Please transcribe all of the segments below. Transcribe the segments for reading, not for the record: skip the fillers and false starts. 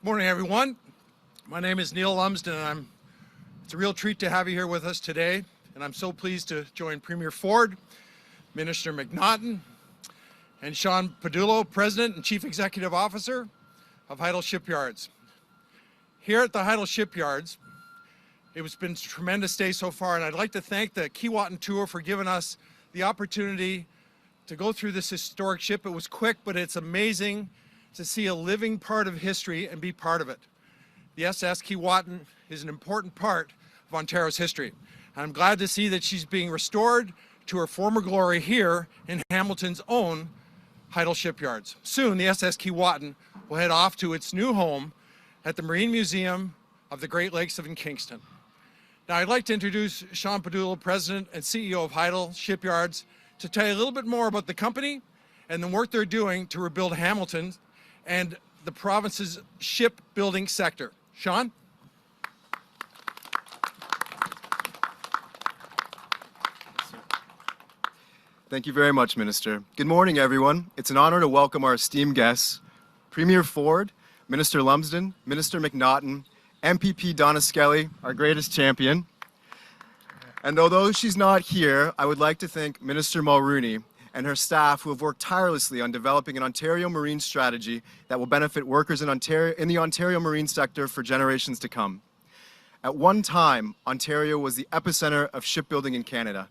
Morning, everyone. My name is Neil Lumsden, and it's a real treat to have you here with us today. And I'm so pleased to join Premier Ford, Minister McNaughton, and Shaun Padulo, President and Chief Executive Officer of Heddle Shipyards. Here at the Heddle Shipyards, it's been a tremendous day so far, and I'd like to thank the Keewatin Tour for giving us the opportunity to go through this historic ship. It was quick, but it's amazing to see a living part of history and be part of it. The SS Keewatin is an important part of Ontario's history. And I'm glad to see that she's being restored to her former glory here in Hamilton's own Heddle Shipyards. Soon, the SS Keewatin will head off to its new home at the Marine Museum of the Great Lakes in Kingston. Now, I'd like to introduce Shaun Padulo, President and CEO of Heddle Shipyards, to tell you a little bit more about the company and the work they're doing to rebuild Hamilton and the province's shipbuilding sector. Shaun? Thank you very much, Minister. Good morning, everyone. It's an honor to welcome our esteemed guests, Premier Ford, Minister Lumsden, Minister McNaughton, MPP Donna Skelly, our greatest champion. And although she's not here, I would like to thank Minister Mulrooney and her staff who have worked tirelessly on developing an Ontario marine strategy that will benefit workers in the Ontario marine sector for generations to come. At one time, Ontario was the epicenter of shipbuilding in Canada,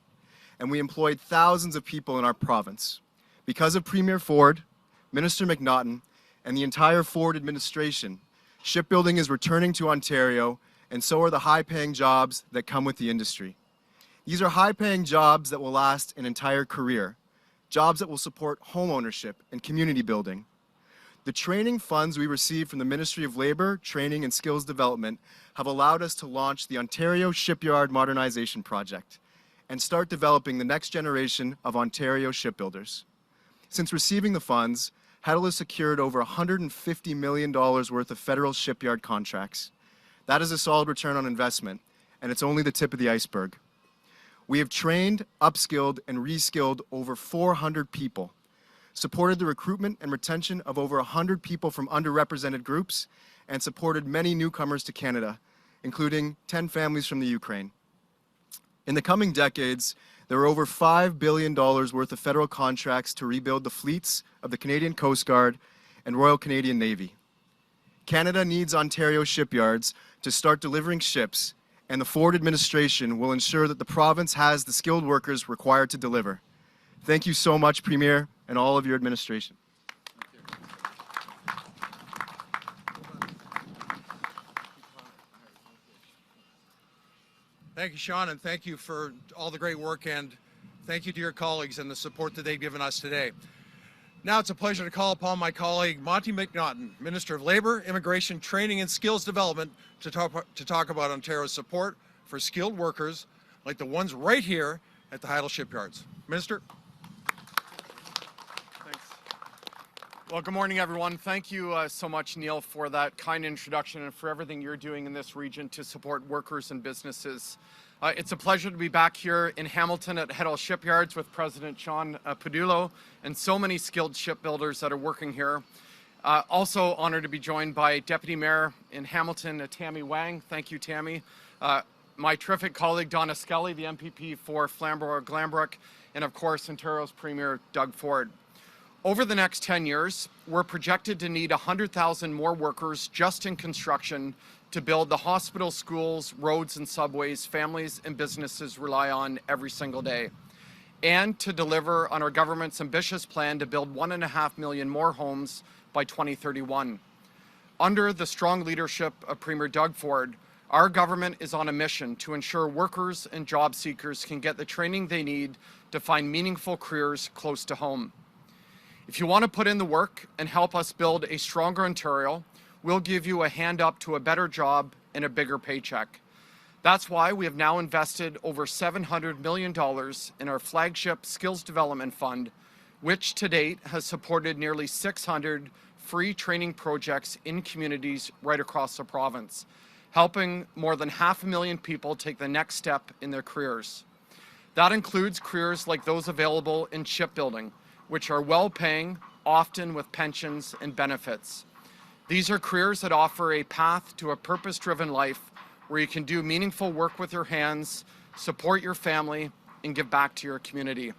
and we employed thousands of people in our province. Because of Premier Ford, Minister McNaughton, and the entire Ford administration, shipbuilding is returning to Ontario, and so are the high-paying jobs that come with the industry. These are high-paying jobs that will last an entire career, jobs that will support home ownership and community building. The training funds we receive from the Ministry of Labour, Training and Skills Development have allowed us to launch the Ontario Shipyard Modernization Project and start developing the next generation of Ontario shipbuilders. Since receiving the funds, Heddle has secured over $150 million worth of federal shipyard contracts. That is a solid return on investment, and it's only the tip of the iceberg. We have trained, upskilled, and reskilled over 400 people, supported the recruitment and retention of over 100 people from underrepresented groups, and supported many newcomers to Canada, including 10 families from the Ukraine. In the coming decades, there are over $5 billion worth of federal contracts to rebuild the fleets of the Canadian Coast Guard and Royal Canadian Navy. Canada needs Ontario shipyards to start delivering ships, and the Ford administration will ensure that the province has the skilled workers required to deliver. Thank you so much, Premier, and all of your administration. Thank you, Shaun, and thank you for all the great work, and thank you to your colleagues and the support that they've given us today. Now it's a pleasure to call upon my colleague, Monte McNaughton, Minister of Labour, Immigration, Training and Skills Development, to talk about Ontario's support for skilled workers like the ones right here at the Heddle Shipyards. Minister? Thanks. Well, good morning, everyone. Thank you so much, Neil, for that kind introduction and for everything you're doing in this region to support workers and businesses. It's a pleasure to be back here in Hamilton at Heddle Shipyards with President Shaun Padulo and so many skilled shipbuilders that are working here. Also honored to be joined by Deputy Mayor in Hamilton, Tammy Wang. Thank you, Tammy. My terrific colleague, Donna Skelly, the MPP for Flamborough-Glanbrook, and of course, Ontario's Premier, Doug Ford. Over the next 10 years, we're projected to need 100,000 more workers just in construction to build the hospitals, schools, roads, and subways families and businesses rely on every single day, and to deliver on our government's ambitious plan to build 1.5 million more homes by 2031. Under the strong leadership of Premier Doug Ford, our government is on a mission to ensure workers and job seekers can get the training they need to find meaningful careers close to home. If you want to put in the work and help us build a stronger Ontario, we'll give you a hand up to a better job and a bigger paycheck. That's why we have now invested over $700 million in our flagship Skills Development Fund, which to date has supported nearly 600 free training projects in communities right across the province, helping more than 500,000 people take the next step in their careers. That includes careers like those available in shipbuilding, which are well-paying, often with pensions and benefits. These are careers that offer a path to a purpose-driven life where you can do meaningful work with your hands, support your family, and give back to your community.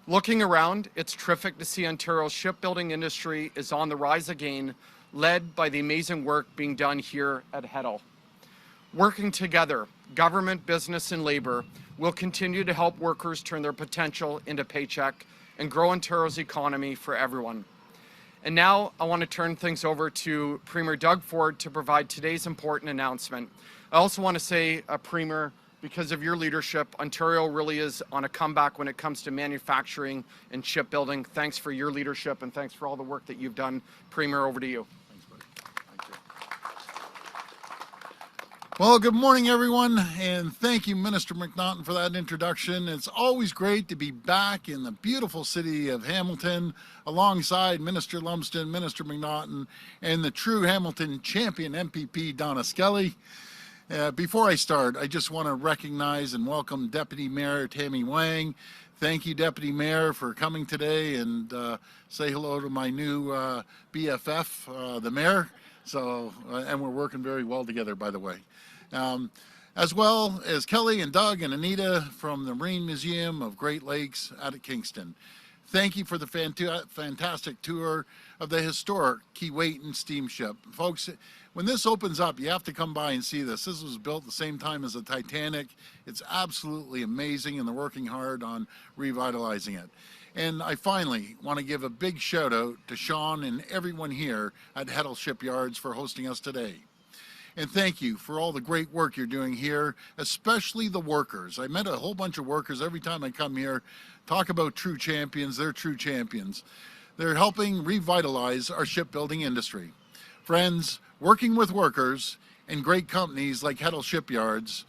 Looking around, it's terrific to see Ontario's shipbuilding industry is on the rise again, led by the amazing work being done here at Heddle. Working together, government, business, and Labour will continue to help workers turn their potential into paycheck and grow Ontario's economy for everyone. And now I want to turn things over to Premier Doug Ford to provide today's important announcement. I also want to say, Premier, because of your leadership, Ontario really is on a comeback when it comes to manufacturing and shipbuilding. Thanks for your leadership and thanks for all the work that you've done. Premier, over to you. Thanks, buddy. Well, good morning, everyone, and thank you, Minister McNaughton, for that introduction. It's always great to be back in the beautiful city of Hamilton alongside Minister Lumsden, Minister McNaughton, and the true Hamilton champion MPP Donna Skelly. Before I start, I just want to recognize and welcome Deputy Mayor Tammy Wang. Thank you, Deputy Mayor, for coming today and say hello to my new BFF, the Mayor. So, and we're working very well together, by the way. As well as Kelly and Doug and Anita from the Marine Museum of Great Lakes out at Kingston. Thank you for the fantastic tour of the historic Keewatin steamship. Folks, when this opens up, you have to come by and see this. This was built the same time as the Titanic. It's absolutely amazing, and they're working hard on revitalizing it. And I finally want to give a big shout out to Shaun and everyone here at Heddle Shipyards for hosting us today. And thank you for all the great work you're doing here, especially the workers. I met a whole bunch of workers every time I come here. Talk about true champions, they're true champions. They're helping revitalize our shipbuilding industry. Friends, working with workers and great companies like Heddle Shipyards,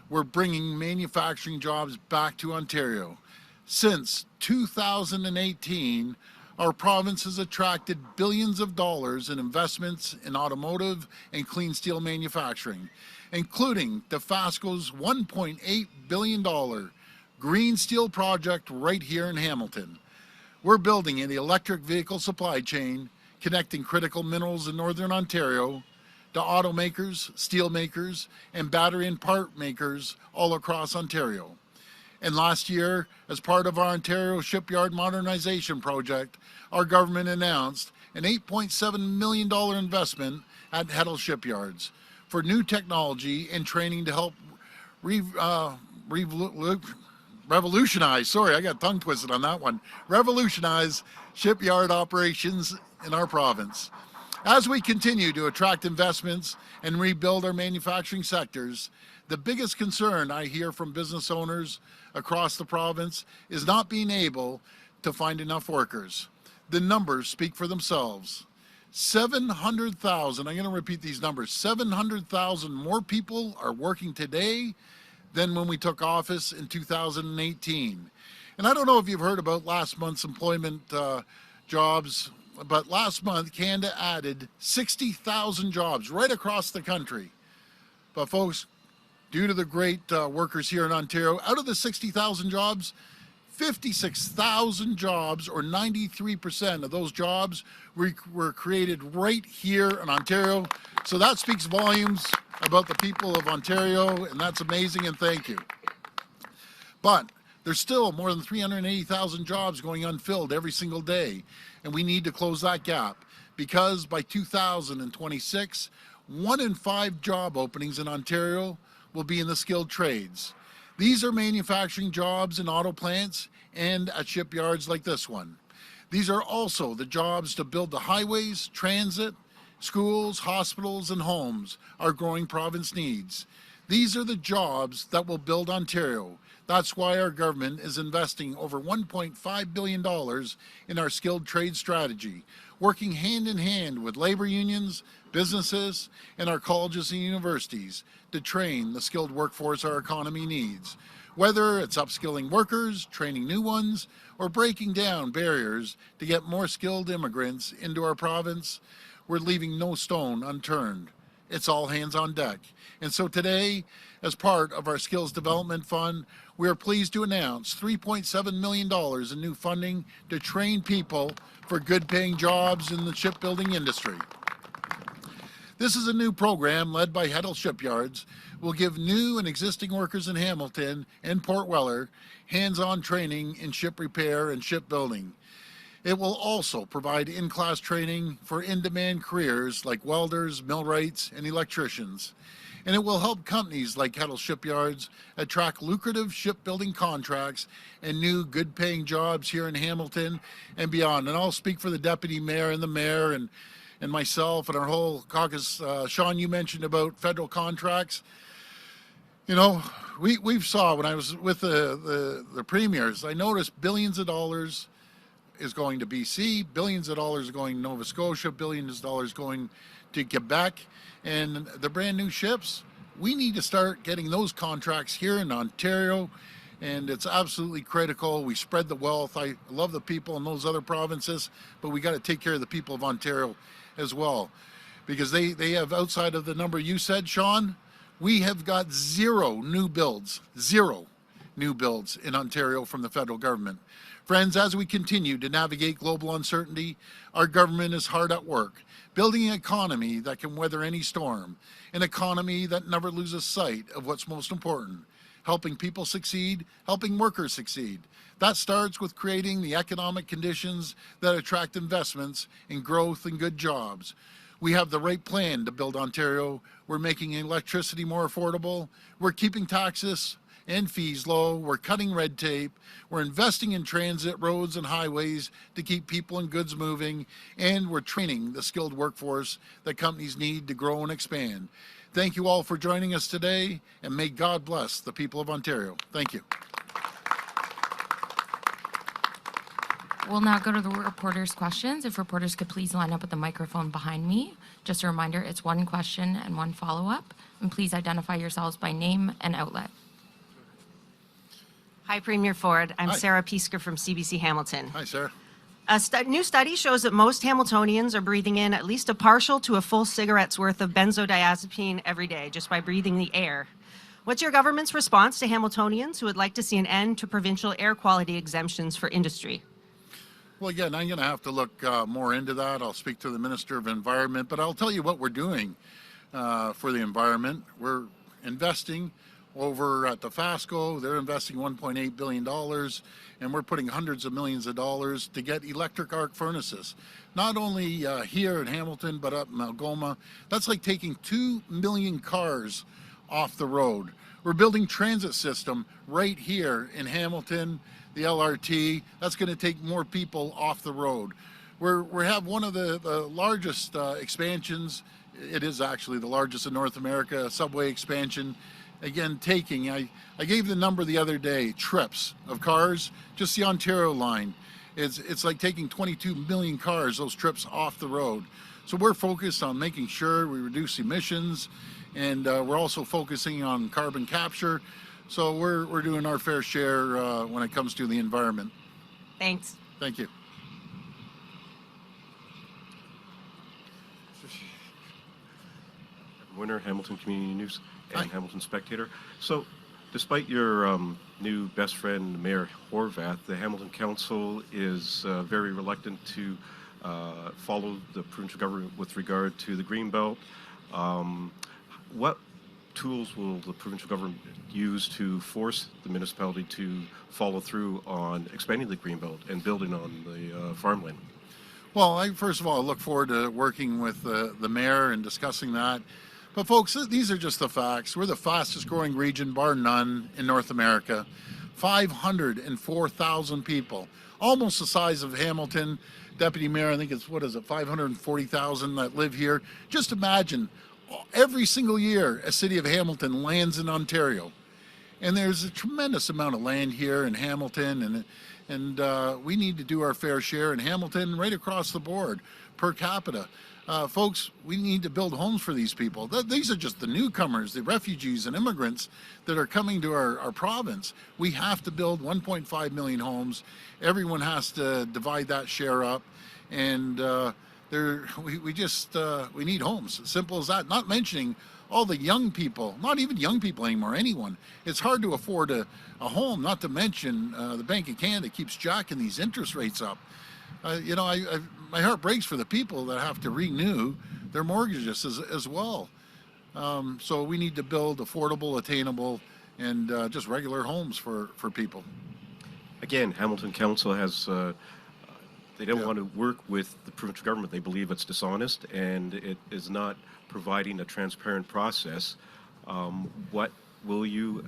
we're bringing manufacturing jobs back to Ontario. Since 2018, our province has attracted billions of dollars in investments in automotive and clean steel manufacturing, including Dofasco's $1.8 billion green steel project right here in Hamilton. We're building an electric vehicle supply chain connecting critical minerals in Northern Ontario to automakers, steel makers, and battery and part makers all across Ontario. And last year, as part of our Ontario Shipyard Modernization Project, our government announced an $8.7 million investment at Heddle Shipyards for new technology and training to help revolutionize, sorry, I got tongue twisted on that one, revolutionize shipyard operations in our province. As we continue to attract investments and rebuild our manufacturing sectors, the biggest concern I hear from business owners across the province is not being able to find enough workers. The numbers speak for themselves. 700,000, I'm going to repeat these numbers, 700,000 more people are working today than when we took office in 2018. And I don't know if you've heard about last month's employment jobs, but last month Canada added 60,000 jobs right across the country. But folks, due to the great workers here in Ontario, out of the 60,000 jobs, 56,000 jobs, or 93% of those jobs, were created right here in Ontario. So that speaks volumes about the people of Ontario, and that's amazing, and thank you. But there's still more than 380,000 jobs going unfilled every single day, and we need to close that gap because by 2026, 1 in 5 job openings in Ontario will be in the skilled trades. These are manufacturing jobs in auto plants and at shipyards like this one. These are also the jobs to build the highways, transit, schools, hospitals, and homes our growing province needs. These are the jobs that will build Ontario. That's why our government is investing over $1.5 billion in our skilled trade strategy, working hand in hand with labor unions, businesses, and our colleges and universities to train the skilled workforce our economy needs. Whether it's upskilling workers, training new ones, or breaking down barriers to get more skilled immigrants into our province, we're leaving no stone unturned. It's all hands on deck. And so today, as part of our Skills Development Fund, we are pleased to announce $3.7 million in new funding to train people for good-paying jobs in the shipbuilding industry. This is a new program led by Heddle Shipyards. Will give new and existing workers in Hamilton and Port Weller hands-on training in ship repair and shipbuilding. It will also provide in-class training for in-demand careers like welders, millwrights, and electricians. And it will help companies like Heddle Shipyards attract lucrative shipbuilding contracts and new good-paying jobs here in Hamilton and beyond. And I'll speak for the Deputy Mayor and the Mayor and myself and our whole caucus. Shaun, you mentioned about federal contracts. You know, we've saw when I was with the premiers, I noticed billions of dollars is going to BC, billions of dollars going to Nova Scotia, billions of dollars going to Quebec, and the brand new ships. We need to start getting those contracts here in Ontario, and it's absolutely critical. We spread the wealth. I love the people in those other provinces, but we got to take care of the people of Ontario as well, because they have, outside of the number you said, Shaun, we have got zero new builds in Ontario from the federal government. Friends, as we continue to navigate global uncertainty, our government is hard at work, building an economy that can weather any storm, an economy that never loses sight of what's most important, helping people succeed, helping workers succeed. That starts with creating the economic conditions that attract investments in growth and good jobs. We have the right plan to build Ontario. We're making electricity more affordable. We're keeping taxes and fees low. We're cutting red tape. We're investing in transit, roads, and highways to keep people and goods moving. And we're training the skilled workforce that companies need to grow and expand. Thank you all for joining us today, and may God bless the people of Ontario. Thank you. We'll now go to the reporters' questions. If reporters could please line up at the microphone behind me. Just a reminder, it's one question and one follow-up. And please identify yourselves by name and outlet. Hi, Premier Ford. I'm Hi. Sarah Piesker from CBC Hamilton. Hi, Sarah. A new study shows that most Hamiltonians are breathing in at least a partial to a full cigarette's worth of benzodiazepine every day just by breathing the air. What's your government's response to Hamiltonians who would like to see an end to provincial air quality exemptions for industry? Well, again, I'm going to have to look more into that. I'll speak to the Minister of Environment, but I'll tell you what we're doing for the environment. We're investing over at the FASCO. They're investing $1.8 billion, and we're putting hundreds of millions of dollars to get electric arc furnaces. Not only here in Hamilton, but up in Algoma. That's like taking 2 million cars off the road. We're building transit system right here in Hamilton, the LRT. That's going to take more people off the road. We have one of the largest expansions. It is actually the largest in North America, subway expansion. Again, I gave the number the other day, trips of cars, just the Ontario line. It's like taking 22 million cars, those trips off the road. So we're focused on making sure we reduce emissions, and we're also focusing on carbon capture. So we're doing our fair share when it comes to the environment. Thanks. Thank you. Winner, Hamilton Community News and Hi. Hamilton Spectator. So, despite your new best friend, Mayor Horvath, the Hamilton Council is very reluctant to follow the provincial government with regard to the Greenbelt. What tools will the provincial government use to force the municipality to follow through on expanding the Greenbelt and building on the farmland? Well, first of all, I look forward to working with the mayor and discussing that. But folks, these are just the facts. We're the fastest growing region, bar none, in North America. 504,000 people, almost the size of Hamilton. Deputy Mayor, I think it's, 540,000 that live here. Just imagine, every single year, a city of Hamilton lands in Ontario. And there's a tremendous amount of land here in Hamilton, and we need to do our fair share in Hamilton right across the board, per capita. Folks, we need to build homes for these people. These are just the newcomers, the refugees and immigrants that are coming to our province. We have to build 1.5 million homes. Everyone has to divide that share up, and we need homes. Simple as that. Not mentioning all the young people, not even young people anymore, anyone. It's hard to afford a home, not to mention the Bank of Canada keeps jacking these interest rates up. My heart breaks for the people that have to renew their mortgages as well. So we need to build affordable, attainable, and just regular homes for people. Again, Hamilton Council has, they don't want to work with the provincial government. They believe it's dishonest and it is not providing a transparent process. What will you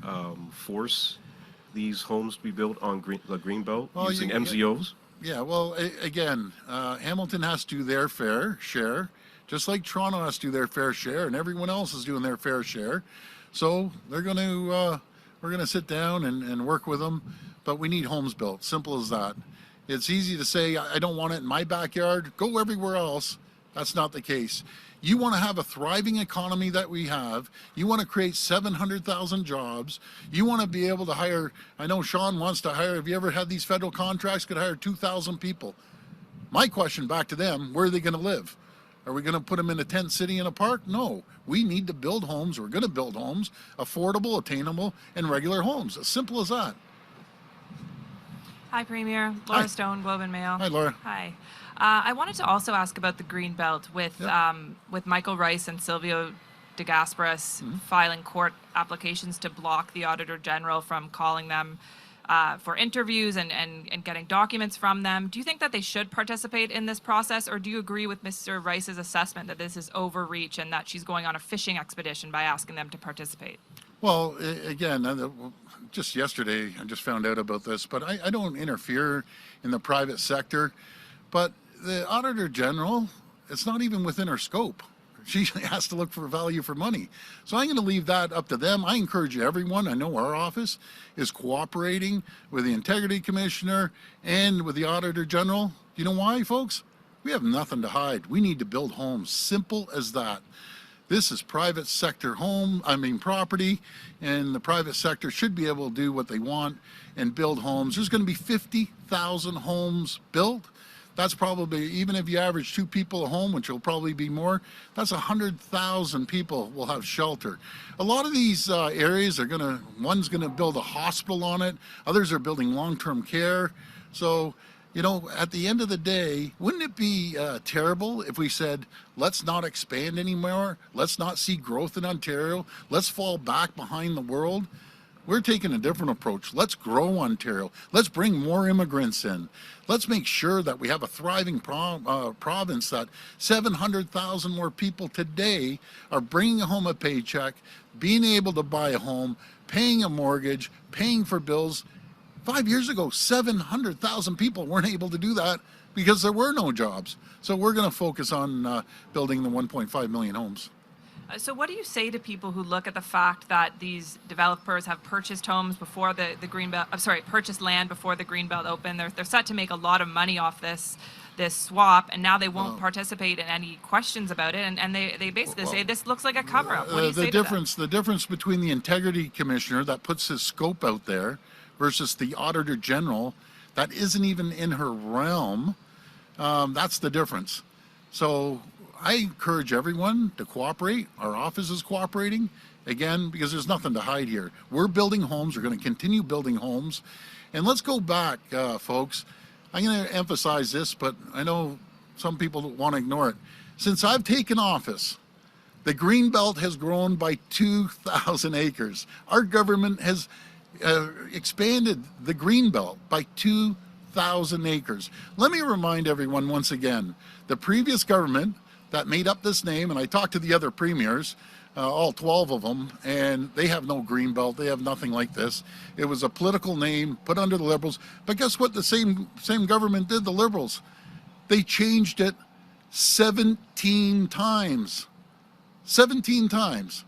force these homes to be built on the Greenbelt using MZOs? Yeah, well, again, Hamilton has to do their fair share, just like Toronto has to do their fair share, and everyone else is doing their fair share. So they're going to, we're going to sit down and work with them, but we need homes built. Simple as that. It's easy to say, I don't want it in my backyard. Go everywhere else. That's not the case. You want to have a thriving economy that we have. You want to create 700,000 jobs. You want to be able to hire, I know Shaun wants to hire, have you ever had these federal contracts, could hire 2,000 people. My question back to them, where are they going to live? Are we going to put them in a tent city in a park? No. We need to build homes. We're going to build homes, affordable, attainable, and regular homes. As simple as that. Hi, Premier. Laura Hi. Stone, Globe and Mail. Hi, Laura. Hi. I wanted to also ask about the Greenbelt with Michael Rice and Silvio de Gasperis filing court applications to block the Auditor General from calling them for interviews and getting documents from them. Do you think that they should participate in this process, or do you agree with Mr. Rice's assessment that this is overreach and that she's going on a fishing expedition by asking them to participate? Well, again, just yesterday I just found out about this, but I don't interfere in the private sector. But the Auditor General, it's not even within her scope. She has to look for value for money. So I'm going to leave that up to them. I encourage everyone, I know our office is cooperating with the Integrity Commissioner and with the Auditor General. You know why, folks? We have nothing to hide. We need to build homes. Simple as that. This is private sector property, and the private sector should be able to do what they want and build homes. There's going to be 50,000 homes built. That's probably, even if you average 2 people a home, which will probably be more, that's 100,000 people will have shelter. A lot of these areas are one's going to build a hospital on it, others are building long-term care. So, you know, at the end of the day, wouldn't it be terrible if we said, let's not expand anymore, let's not see growth in Ontario, let's fall back behind the world? We're taking a different approach. Let's grow Ontario. Let's bring more immigrants in. Let's make sure that we have a thriving province, that 700,000 more people today are bringing home a paycheck, being able to buy a home, paying a mortgage, paying for bills. 5 years ago, 700,000 people weren't able to do that because there were no jobs. So we're going to focus on building the 1.5 million homes. So what do you say to people who look at the fact that these developers have purchased homes before the Greenbelt, purchased land before the Greenbelt opened? They're set to make a lot of money off this swap, and now they won't participate in any questions about it, and they basically say this looks like a cover-up. What do you say to that? The difference between the Integrity Commissioner that puts his scope out there versus the Auditor General that isn't even in her realm, that's the difference. So I encourage everyone to cooperate. Our office is cooperating, again, because there's nothing to hide here. We're building homes. We're going to continue building homes. And let's go back, folks. I'm going to emphasize this, but I know some people want to ignore it. Since I've taken office, the Greenbelt has grown by 2,000 acres. Our government has expanded the Greenbelt by 2,000 acres. Let me remind everyone once again, the previous government that made up this name, and I talked to the other premiers, all 12 of them, and they have no Greenbelt. They have nothing like this. It was a political name put under the Liberals. But guess what the same government did, the Liberals? They changed it 17 times. 17 times.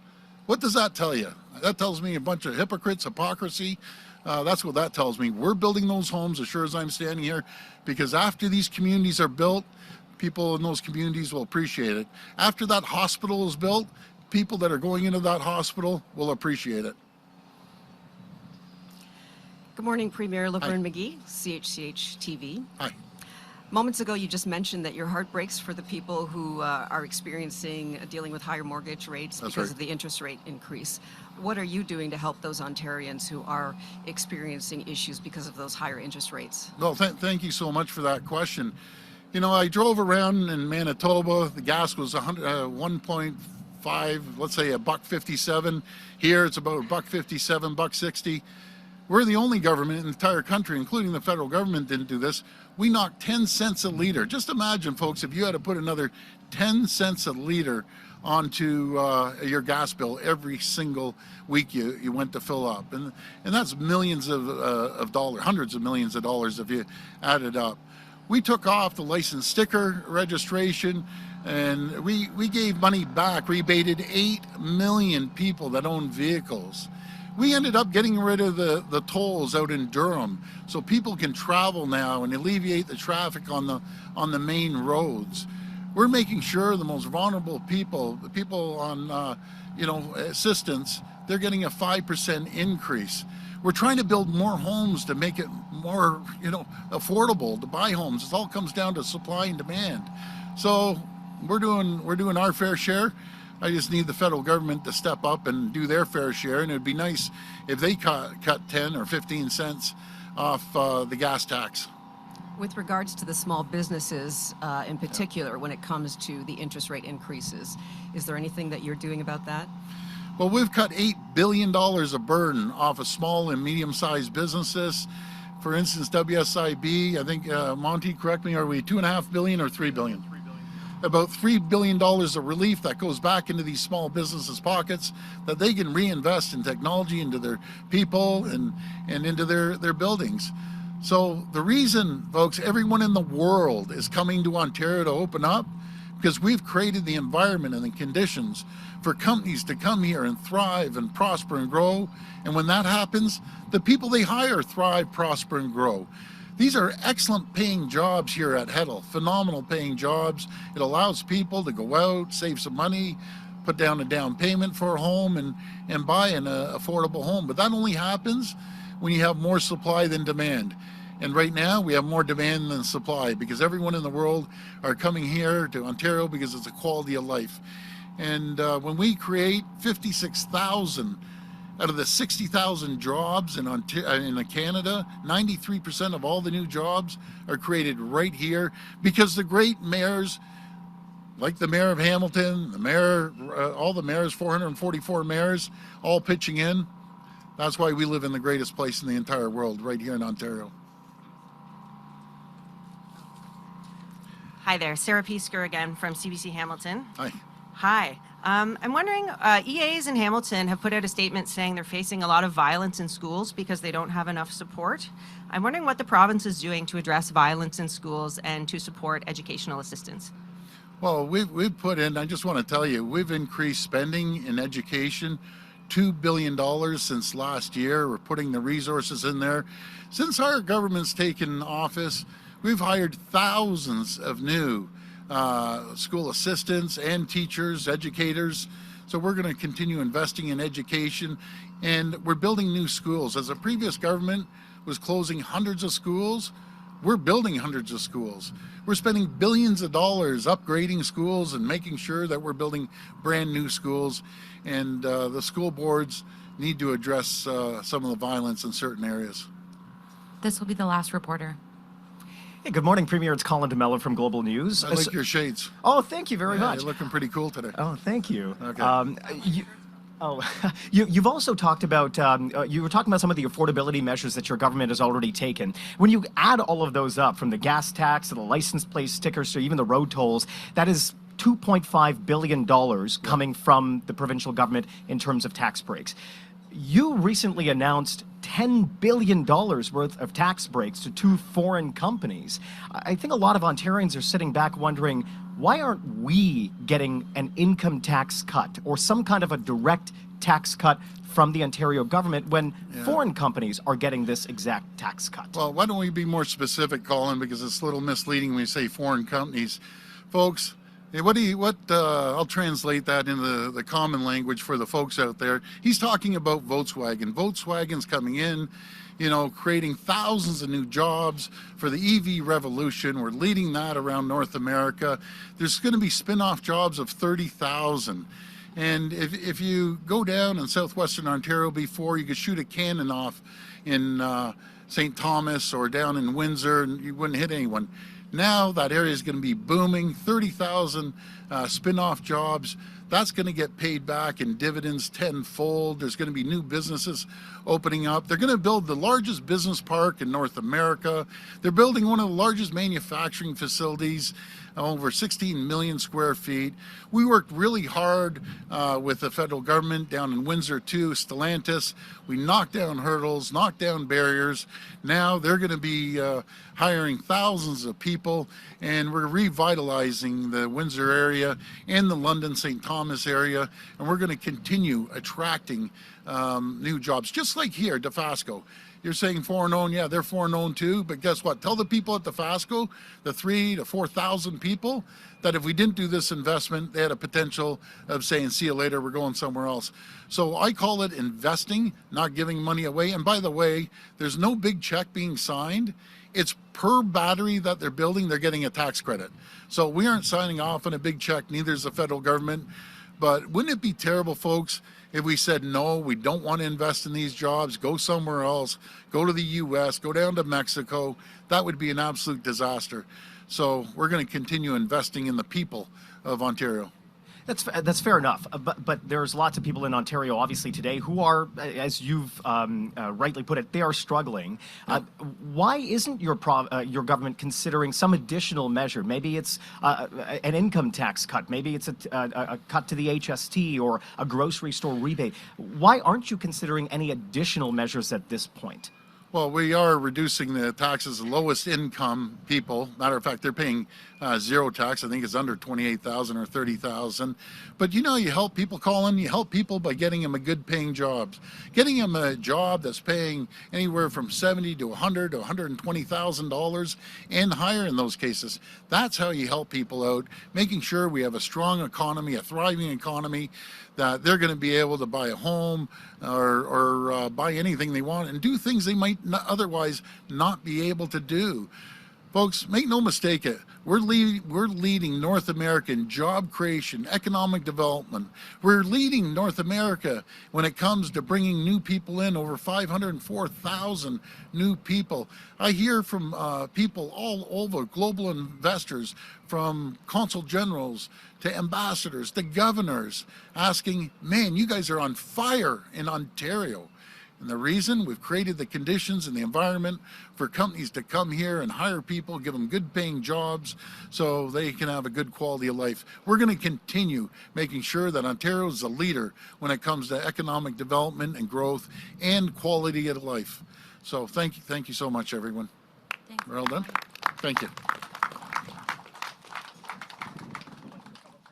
What does that tell you? That tells me a bunch of hypocrites, hypocrisy. That's what that tells me. We're building those homes as sure as I'm standing here, because after these communities are built, people in those communities will appreciate it. After that hospital is built, people that are going into that hospital will appreciate it. Good morning, Premier Laverne McGee, CHCH TV. Hi. Moments ago, you just mentioned that your heart breaks for the people who are experiencing dealing with higher mortgage rates because of the interest rate increase. What are you doing to help those Ontarians who are experiencing issues because of those higher interest rates? Well, thank you so much for that question. You know, I drove around in Manitoba. The gas was 1.5, let's say $1.57. Here it's about $1.57, $1.60. We're the only government in the entire country, including the federal government, didn't do this. We knocked 10 cents a liter. Just imagine, folks, if you had to put another 10 cents a liter onto your gas bill every single week you went to fill up. And that's millions of dollars, hundreds of millions of dollars if you add it up. We took off the license sticker registration, and we gave money back, rebated 8 million people that own vehicles. We ended up getting rid of the tolls out in Durham, so people can travel now and alleviate the traffic on the main roads. We're making sure the most vulnerable people, the people on assistance, they're getting a 5% increase. We're trying to build more homes to make it more affordable to buy homes. It all comes down to supply and demand. So we're doing our fair share. I just need the federal government to step up and do their fair share, and it'd be nice if they cut 10 or 15 cents off the gas tax. With regards to the small businesses in particular, when it comes to the interest rate increases, is there anything that you're doing about that? Well, we've cut $8 billion of burden off of small and medium-sized businesses. For instance, WSIB, I think, Monty, correct me, are we $2.5 billion or $3 billion? About $3 billion of relief that goes back into these small businesses' pockets that they can reinvest in technology, into their people, and into their buildings. So the reason, folks, everyone in the world is coming to Ontario to open up, because we've created the environment and the conditions for companies to come here and thrive and prosper and grow. And when that happens, the people they hire thrive, prosper, and grow. These are excellent paying jobs here at Heddle, phenomenal paying jobs. It allows people to go out, save some money, put down a down payment for a home, and buy an affordable home. But that only happens when you have more supply than demand. And right now we have more demand than supply, because everyone in the world are coming here to Ontario because it's a quality of life. And when we create 56,000 out of the 60,000 jobs in Canada, 93% of all the new jobs are created right here, because the great mayors, like the mayor of Hamilton, the mayor, all the mayors, 444 mayors, all pitching in. That's why we live in the greatest place in the entire world, right here in Ontario. Hi there, Sarah Piesker again from CBC Hamilton. Hi. Hi. I'm wondering, EAs in Hamilton have put out a statement saying they're facing a lot of violence in schools because they don't have enough support. I'm wondering what the province is doing to address violence in schools and to support educational assistance. Well, we've put in, I just want to tell you, we've increased spending in education $2 billion since last year. We're putting the resources in there. Since our government's taken office, we've hired thousands of new school assistants and teachers, educators. So we're going to continue investing in education, and we're building new schools. As the previous government was closing hundreds of schools, we're building hundreds of schools. We're spending billions of dollars upgrading schools and making sure that we're building brand new schools. And the school boards need to address some of the violence in certain areas. This will be the last reporter. Hey, good morning, Premier. It's Colin DeMello from Global News. I like your shades. Oh, thank you very much. You're looking pretty cool today. Oh, thank you. Okay. You've also talked about, you were talking about some of the affordability measures that your government has already taken. When you add all of those up, from the gas tax to the license plate stickers to even the road tolls, that is $2.5 billion coming from the provincial government in terms of tax breaks. You recently announced $10 billion worth of tax breaks to 2 foreign companies. I think a lot of Ontarians are sitting back wondering, why aren't we getting an income tax cut or some kind of a direct tax cut from the Ontario government when foreign companies are getting this exact tax cut? Well, why don't we be more specific, Colin, because it's a little misleading when you say foreign companies. Folks, I'll translate that into the common language for the folks out there. He's talking about Volkswagen. Volkswagen's coming in, creating thousands of new jobs for the EV revolution. We're leading that around North America. There's going to be spin-off jobs of 30,000. And if you go down in southwestern Ontario before, you could shoot a cannon off in St. Thomas or down in Windsor and you wouldn't hit anyone. Now that area is going to be booming, 30,000 spin-off jobs. That's going to get paid back in dividends tenfold. There's going to be new businesses opening up. They're going to build the largest business park in North America. They're building one of the largest manufacturing facilities, over 16 million square feet. We worked really hard with the federal government down in Windsor too, Stellantis. We knocked down hurdles, knocked down barriers. Now they're going to be hiring thousands of people, and we're revitalizing the Windsor area and the London St. Thomas area, and we're going to continue attracting new jobs, just like here, Dofasco. You're saying foreign owned, yeah, they're foreign owned too, but guess what? Tell the people at Dofasco, the 3,000 to 4,000 people, that if we didn't do this investment, they had a potential of saying, see you later, we're going somewhere else. So I call it investing, not giving money away. And by the way, there's no big check being signed. It's per battery that they're building, they're getting a tax credit. So we aren't signing off on a big check, neither is the federal government. But wouldn't it be terrible, folks, if we said, no, we don't want to invest in these jobs, go somewhere else, go to the US, go down to Mexico? That would be an absolute disaster. So we're going to continue investing in the people of Ontario. That's fair enough, but there's lots of people in Ontario, obviously today, who are, as you've rightly put it, they are struggling. Why isn't your government considering some additional measure? Maybe it's an income tax cut, maybe it's a cut to the HST or a grocery store rebate. Why aren't you considering any additional measures at this point? Well, we are reducing the taxes of lowest income people. Matter of fact, they're paying zero tax. I think it's under 28,000 or 30,000. But you know, you help people, Colin, you help people by getting them a good paying job. Getting them a job that's paying anywhere from $70,000 to $100,000 to $120,000 and higher in those cases. That's how you help people out, making sure we have a strong economy, a thriving economy, that they're going to be able to buy a home or buy anything they want and do things they might otherwise not be able to do. Folks, make no mistake, we're leading North America in job creation, economic development. We're leading North America when it comes to bringing new people in, over 504,000 new people. I hear from people all over, global investors, from consul generals to ambassadors to governors, asking, man, you guys are on fire in Ontario. And the reason, we've created the conditions and the environment for companies to come here and hire people, give them good paying jobs so they can have a good quality of life. We're going to continue making sure that Ontario is a leader when it comes to economic development and growth and quality of life. So thank you so much, everyone. Thanks. We're all done? Thank you.